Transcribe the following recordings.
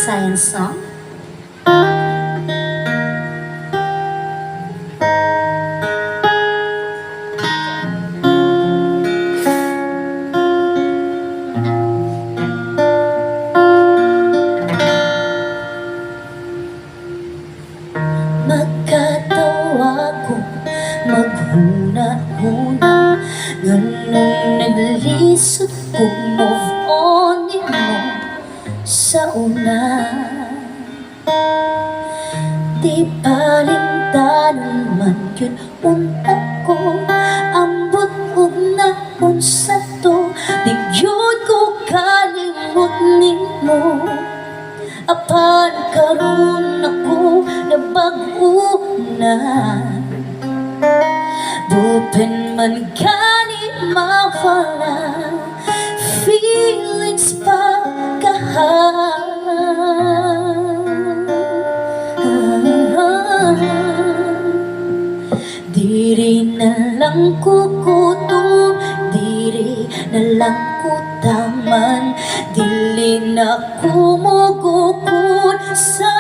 Visayan song. Magkatawa ko, maghuna-huna, ganun naglisod kung move on din mo sa una. Di palintanan man yun unta ko, ambot ug naon sa to, di yun ko kalimot nimo. Apan karon ako nabag-o na, bupen man gani mawala, feelings pa kaha. Diri na lang ko kutob, diri na lang ko taman, dili na kumugukod sa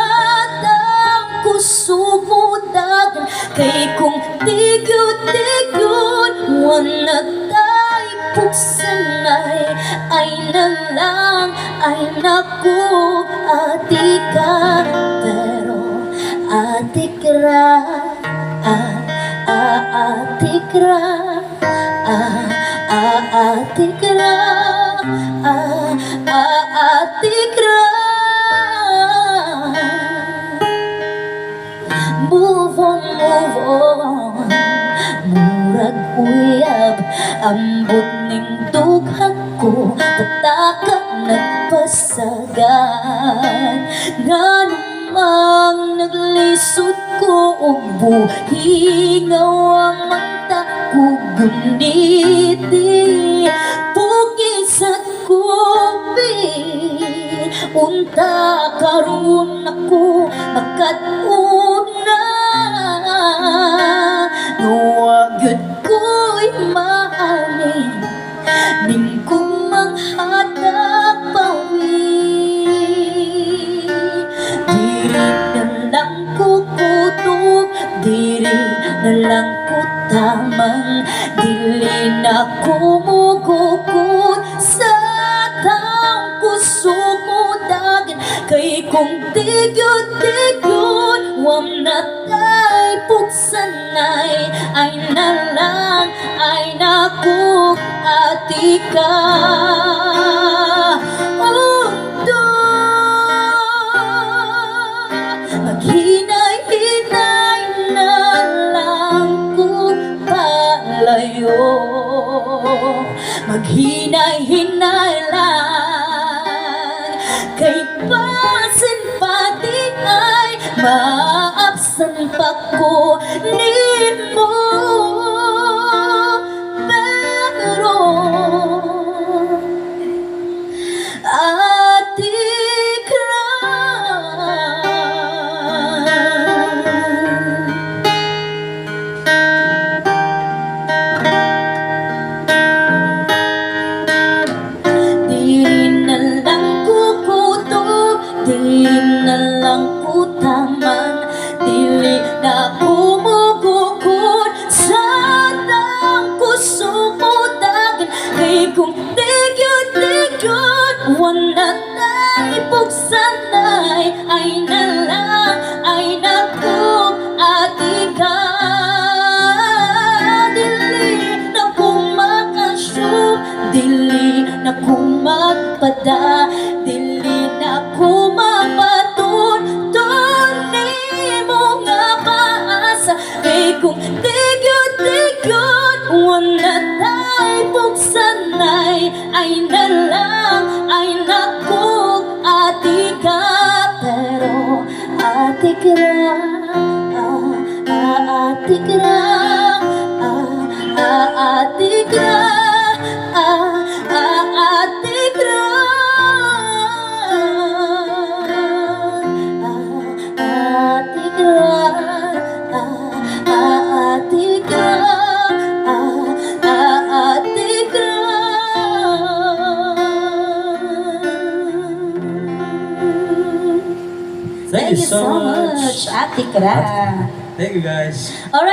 tang kusog mo dagan. Kay kung tigod-tigod wala tay pugsanay, ay na lang, ay naku atika. Pero atikra, atikra, atikra, atikra. Move on, move on. Murag uyab, ambot ning dughan ko, pataka nagpasagan. Nanumang naglisod ko og buhingaw ang mata ko guniti, pugis-at kubin. Unta karon ako makatuna, nuwagyod ko'y maanin, ning kumanghatak pawi. Diri na lang ko kutob, diri na lang ko tamang, dili na kumugukod sa tang kusog mo dagan. Kay kung tigod-tigod wam na tay pugsanay, ay na lang, ay naku atika. Maghinay-hinay na lang ko palayo, maghinay-hinay lang. Kay pasin pati ay maapsan pa ko nimo. Pero dili na lang ko taman, dili na kumugukod sa tang kusog mo dagan. Kay kung tigod-tigod wala tay pugsanay, ay na lang, ay naku atika. Dili na kong makashow, dili na kong magpada, dili na ko mapatunton nimo nga paasa. Kay kung tigod-tigod wala tay pugsanay, ay na lang, ay naku atika. Pero atikra, atikra, atikra, atikra. Atikra. Thank you so much, Ate Kra. Thank you guys. Alright.